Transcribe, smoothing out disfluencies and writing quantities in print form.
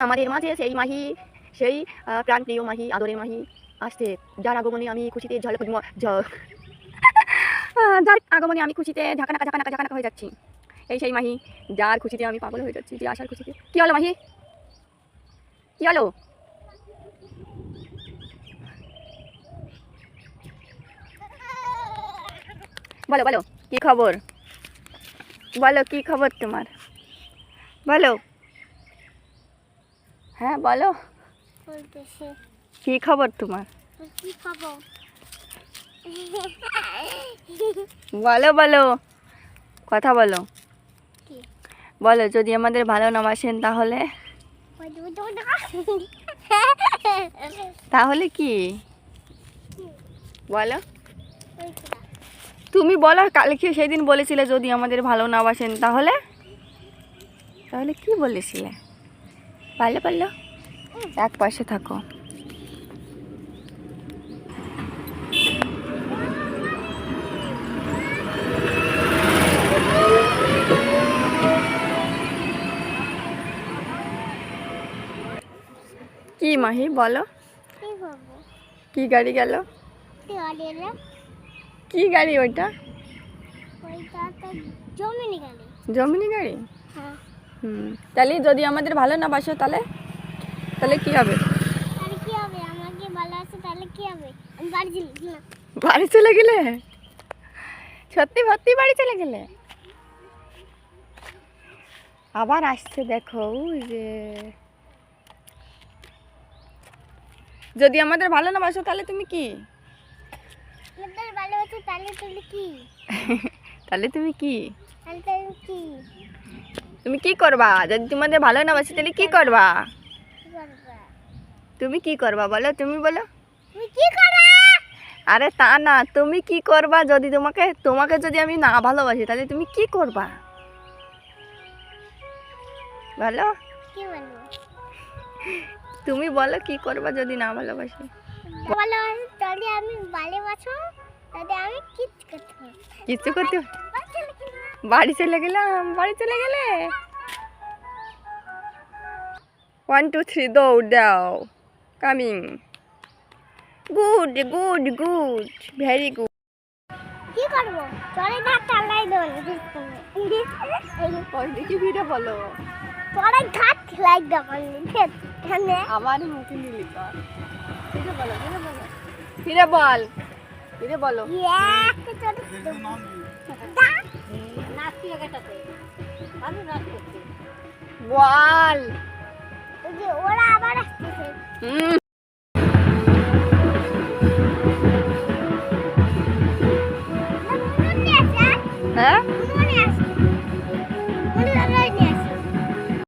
আমাদের মাঝে সেই মাহি, সেই প্রাণপ্রিয় মাহি, আদরের মাহি আসছে, যার আগমনে আমি খুশিতে যার আগমনে আমি খুশিতে ঝাঁকানাকা ঝাঁকানাকা ঝাঁকানাকা হয়ে যাচ্ছি। এই সেই মাহি, যার খুশিতে আমি পাগল হয়ে যাচ্ছি, যে আসার খুশিতে। কি হলো মাহি, কি হলো? বলো বলো, কি খবর? বলো কি খবর তোমার, বলো। হ্যাঁ বলো, কি খবর তোমার? বলো বলো, কথা বলো। বলো, যদি আমাদের ভালো না বাসেন তাহলে তাহলে কি বলো? তুমি বলো, কালকে সেই দিন বলেছিলে যদি আমাদের ভালো না বাসেন তাহলে, তাহলে কি বলেছিলে? পারলে পারলো, এক পাশে থাকো। কি মাহি বলো, কি গাড়ি গেল? কি গাড়ি ওইটা? জমিনি গাড়ি। তাহলে যদি আমাদের ভালো না বাসো তাহলে, তাহলে কি হবে? বাড়ি চলে গেলে? সত্যি সত্যি বাড়ি চলে গেলে? আবার আসছে দেখো, ওই যে যদি আমাদের ভালো না বাসো তাহলে তুমি কি? তাহলে তুমি কি? তুমি কি করবা যদি তোমাদের ভালো না বাসে? তাহলে কি করবা? তুমি কি করবা বলো, তুমি বলো। আরে তা না, তুমি কি করবা যদি তোমাকে যদি আমি না ভালোবাসি তাহলে তুমি কি করবা বলো? তুমি বলো কি করবা যদি না ভালোবাসি? কিছু করতে, বাড়ি চলে গেলাম, বাড়ি চলে গেলে 1 2 3 দৌড় দাও, coming. Good good good, very good. কি করবো? চলে না চালাই দোল দেখি ভিডিও বলো। তোরা ঘাট খেলাই দোল এখানে আমার মুখে নিলি কর। ভিডিও বলো, ভিডিও বলো, ভিডিও বল, ভিডিও বলো। নাচতে লাগাটাতে ভালো নাচ করতে বল। ওই যে ওরা আবার আসছে। হ্যাঁ